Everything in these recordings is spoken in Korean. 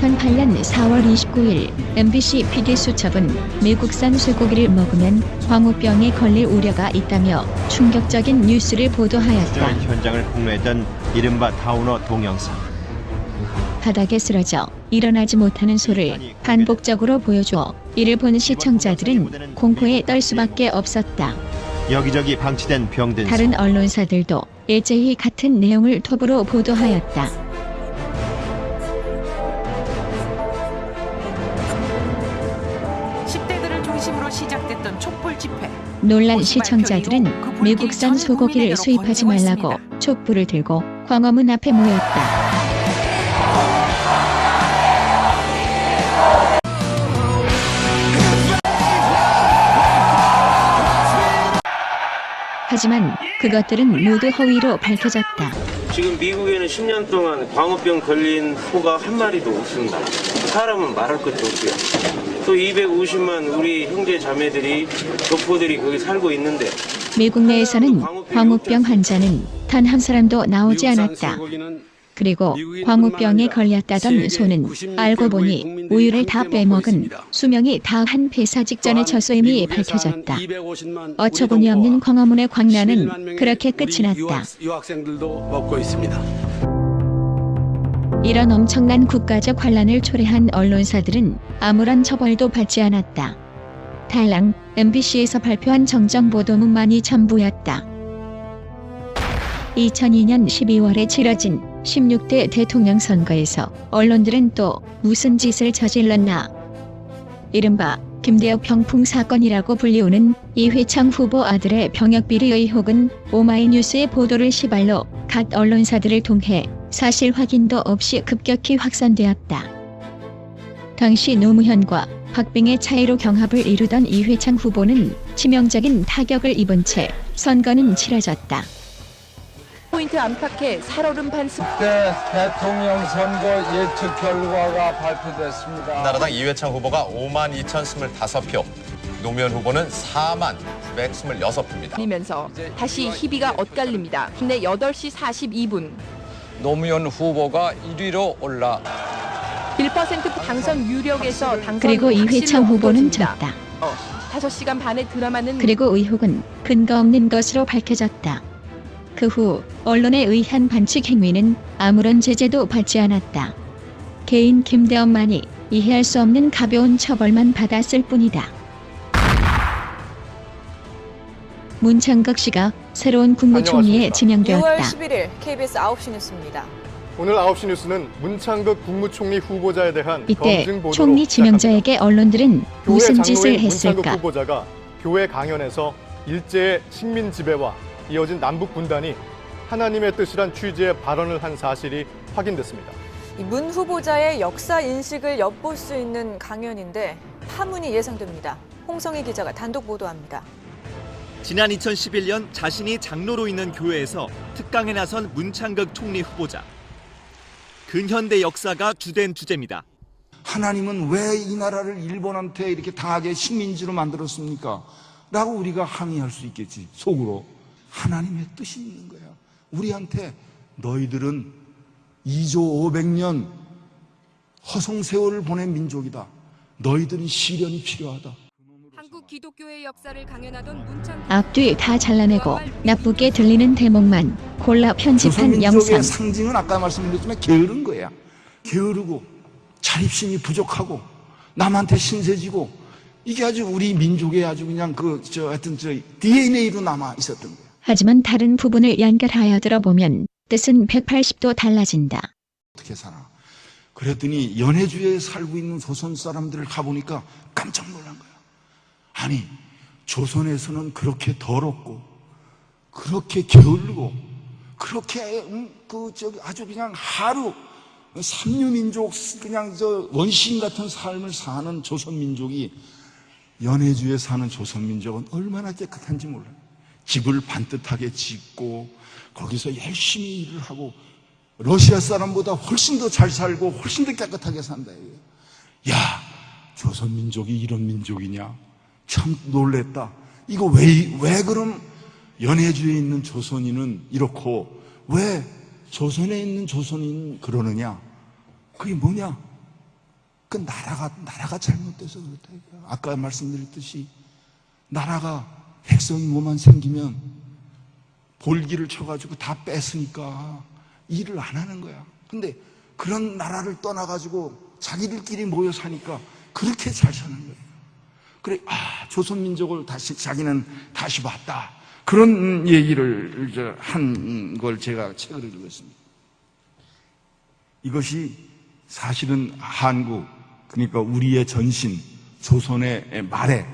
2008년 4월 29일 MBC PD수첩은 미국산 쇠고기를 먹으면 광우병에 걸릴 우려가 있다며 충격적인 뉴스를 보도하였다. 현장을 폭로했던 이른바 다우너 동영상. 바닥에 쓰러져 일어나지 못하는 소를 반복적으로 보여줘 이를 본 시청자들은 공포에 떨 수밖에 없었다. 여기저기 방치된 병든 다른 언론사들도 일제히 같은 내용을 톱으로 보도하였다. 중심으로 시작됐던 촛불 집회. 놀란 시청자들은 미국산 소고기를 수입하지 말라고 촛불을 들고 광화문 앞에 모였다. 하지만 그것들은 모두 허위로 밝혀졌다. 지금 미국에는 10년 동안 광우병 걸린 소가 한 마리도 없습니다. 사람은 말할 것도 없고요. 또 250만 우리 형제 자매들이 교포들이 거기 살고 있는데 미국 내에서는 광우병 환자는 단 한 사람도 나오지 않았다. 그리고 광우병에 걸렸다던 소는 알고 보니 우유를 다 빼먹은 수명이 다한 폐사 직전의 젖소임이 밝혀졌다. 어처구니 없는 광화문의 광란은 그렇게 끝이 났다. 이런 엄청난 국가적 환란을 초래한 언론사들은 아무런 처벌도 받지 않았다. 달랑 MBC에서 발표한 정정보도문만이 전부였다. 2002년 12월에 치러진 16대 대통령 선거에서 언론들은 또 무슨 짓을 저질렀나. 이른바 김대엽 병풍 사건이라고 불리우는 이회창 후보 아들의 병역비리 의혹은 오마이뉴스의 보도를 시발로 각 언론사들을 통해 사실 확인도 없이 급격히 확산되었다. 당시 노무현과 박빙의 차이로 경합을 이루던 이회창 후보는 치명적인 타격을 입은 채 선거는 치러졌다. 포인트 안팎의 살얼음 반습. 대통령 선거 예측 결과가 발표됐습니다. 나라당 이회창 후보가 52,025표, 노무현 후보는 49,926표입니다. 이면서 다시 희비가 엇갈립니다. 근데 8시 42분. 노무현 후보가 1위로 올라 1% 당선 유력에서 당선 그리고 이회창 후보는 졌다. 5시간 반의 드라마는 그리고 의혹은 근거 없는 것으로 밝혀졌다. 그 후 언론에 의한 반칙 행위는 아무런 제재도 받지 않았다. 개인 김대엽만이 이해할 수 없는 가벼운 처벌만 받았을 뿐이다. 문창극 씨가 새로운 국무총리에 지명되었다. 6월 11일 KBS 9시 뉴스입니다. 오늘 9시 뉴스는 문창극 국무총리 후보자에 대한 이때 검증 보도로 총리 지명자에게 언론들은 무슨 짓을 했을까? 문창극 후보자가 교회 강연에서 일제의 식민 지배와 이어진 남북 분단이 하나님의 뜻이란 취지의 발언을 한 사실이 확인됐습니다. 문 후보자의 역사 인식을 엿볼 수 있는 강연인데 파문이 예상됩니다. 홍성희 기자가 단독 보도합니다. 지난 2011년 자신이 장로로 있는 교회에서 특강에 나선 문창극 총리 후보자. 근현대 역사가 주된 주제입니다. 하나님은 왜 이 나라를 일본한테 이렇게 당하게 식민지로 만들었습니까? 라고 우리가 항의할 수 있겠지. 속으로. 하나님의 뜻이 있는 거야. 우리한테 너희들은 2조 500년 허송세월을 보낸 민족이다. 너희들은 시련이 필요하다. 한국 기독교의 역사를 강연하던 문창 앞뒤 다 잘라내고 나쁘게 들리는 대목만 골라 편집한 영상. 조선민족의 상징은 아까 말씀드렸지만 게으른 거야. 게으르고 자립심이 부족하고 남한테 신세지고 이게 아주 우리 민족의 아주 그냥 하여튼 DNA로 남아 있었던 거야. 하지만 다른 부분을 연결하여 들어보면 뜻은 180도 달라진다. 어떻게 살아? 그랬더니 연해주에 살고 있는 조선 사람들을 가보니까 깜짝 놀란 거야. 아니, 조선에서는 그렇게 더럽고, 그렇게 게을르고, 그렇게 아주 그냥 하루 삼류민족 그냥 원시인 같은 삶을 사는 조선민족이 연해주에 사는 조선민족은 얼마나 깨끗한지 몰라요. 집을 반듯하게 짓고 거기서 열심히 일을 하고 러시아 사람보다 훨씬 더 잘 살고 훨씬 더 깨끗하게 산다. 야, 조선민족이 이런 민족이냐? 참 놀랬다. 이거 왜 그럼 연해주에 있는 조선인은 이렇고 왜 조선에 있는 조선인 그러느냐? 그게 뭐냐? 그 나라가 잘못돼서 그렇다. 아까 말씀드렸듯이 나라가 백성이 뭐만 생기면 볼기를 쳐가지고 다 뺏으니까 일을 안 하는 거야. 근데 그런 나라를 떠나가지고 자기들끼리 모여 사니까 그렇게 잘 사는 거예요. 그래, 조선민족을 자기는 다시 봤다. 그런 얘기를 한 걸 제가 책을 읽고 있습니다. 이것이 사실은 한국, 그러니까 우리의 전신, 조선의 말에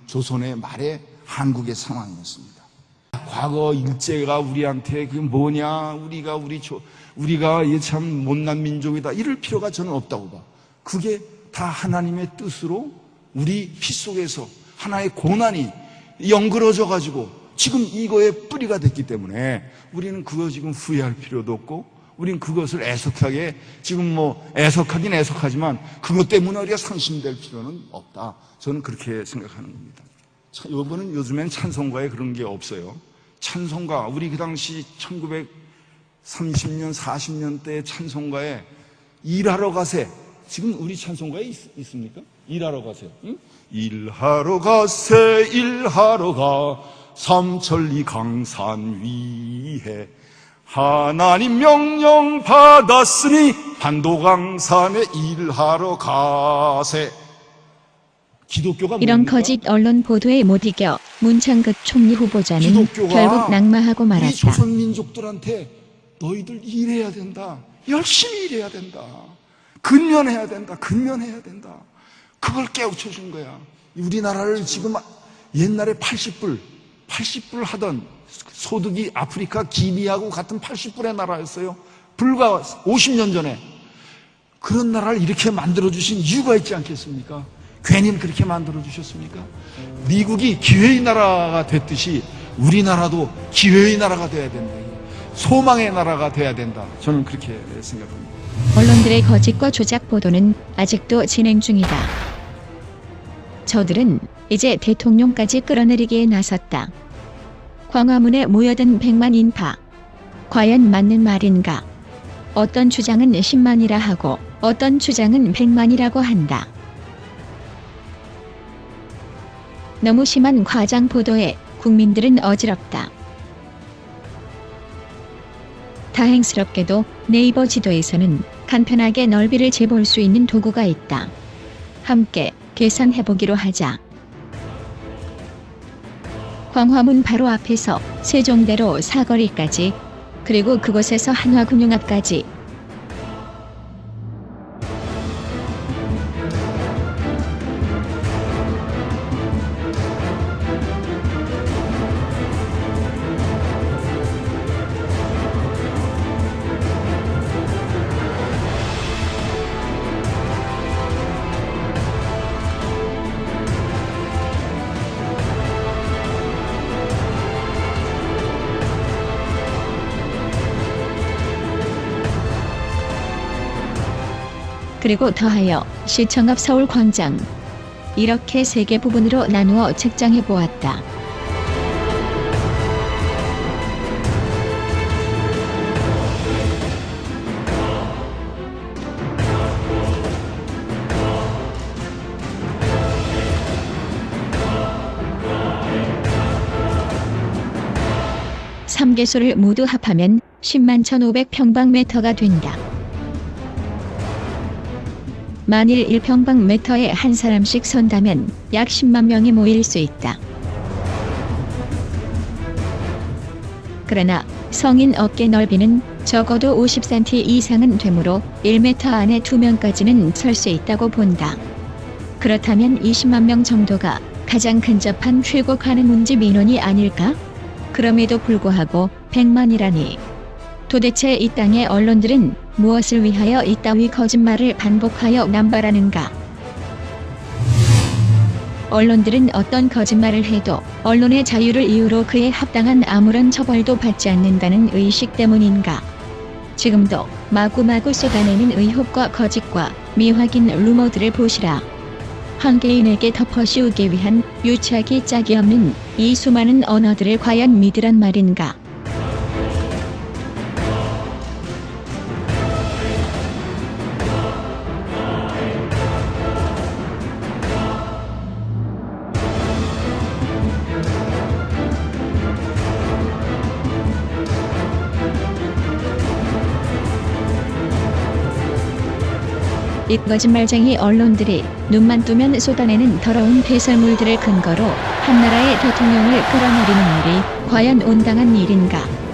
조선의 말에 한국의 상황이었습니다. 과거 일제가 우리한테 그 뭐냐, 우리가 참 못난 민족이다 이럴 필요가 저는 없다고 봐. 그게 다 하나님의 뜻으로 우리 피 속에서 하나의 고난이 연그러져 가지고 지금 이거의 뿌리가 됐기 때문에 우리는 그거 지금 후회할 필요도 없고, 우린 그것을 애석하게 지금 애석하긴 애석하지만 그것 때문에 우리가 상심될 필요는 없다. 저는 그렇게 생각하는 겁니다. 요즘엔 찬송가에 그런 게 없어요. 찬송가, 우리 그 당시 1930년, 40년대 찬송가에 일하러 가세. 지금 우리 찬송가에 있습니까? 일하러 가세. 응? 일하러 가세, 일하러 가. 삼천리 강산 위에 하나님 명령 받았으니 반도강산에 일하러 가세. 기독교가 이런 뭡니까? 거짓 언론 보도에 못 이겨 문창극 총리 후보자는 결국 낙마하고 우리 말았다. 조선민족들한테 너희들 일해야 된다. 열심히 일해야 된다. 근면해야 된다. 근면해야 된다. 그걸 깨우쳐준 거야. 우리나라를 지금 옛날에 80불 하던 소득이 아프리카 기니하고 같은 80불의 나라였어요. 불과 50년 전에. 그런 나라를 이렇게 만들어주신 이유가 있지 않겠습니까? 괜히 그렇게 만들어주셨습니까? 미국이 기회의 나라가 됐듯이 우리나라도 기회의 나라가 돼야 된다. 소망의 나라가 돼야 된다. 저는 그렇게 생각합니다. 언론들의 거짓과 조작 보도는 아직도 진행 중이다. 저들은 이제 대통령까지 끌어내리기에 나섰다. 광화문에 모여든 100만 인파. 과연 맞는 말인가? 어떤 주장은 10만이라 하고 어떤 주장은 100만이라고 한다. 너무 심한 과장 보도에 국민들은 어지럽다. 다행스럽게도 네이버 지도에서는 간편하게 넓이를 재볼 수 있는 도구가 있다. 함께 계산해보기로 하자. 광화문 바로 앞에서 세종대로 사거리까지, 그리고 그곳에서 한화금융 앞까지. 그리고 더하여 시청 앞 서울광장. 이렇게 3개 부분으로 나누어 책정해 보았다. 삼 개소를 모두 합하면 10만 1,500평방미터가 된다. 만일 1평방미터에 한 사람씩 선다면 약 10만 명이 모일 수 있다. 그러나 성인 어깨 넓이는 적어도 50cm 이상은 되므로 1m 안에 2명까지는 설 수 있다고 본다. 그렇다면 20만 명 정도가 가장 근접한 최고 가능 문제 민원이 아닐까? 그럼에도 불구하고 100만이라니. 도대체 이 땅의 언론들은 무엇을 위하여 이따위 거짓말을 반복하여 남발하는가? 언론들은 어떤 거짓말을 해도 언론의 자유를 이유로 그에 합당한 아무런 처벌도 받지 않는다는 의식 때문인가? 지금도 마구마구 쏟아내는 의혹과 거짓과 미확인 루머들을 보시라. 한 개인에게 덮어씌우기 위한 유치하기 짝이 없는 이 수많은 언어들을 과연 믿으란 말인가? 이 거짓말쟁이 언론들이 눈만 뜨면 쏟아내는 더러운 배설물들을 근거로 한 나라의 대통령을 끌어내리는 일이 과연 온당한 일인가?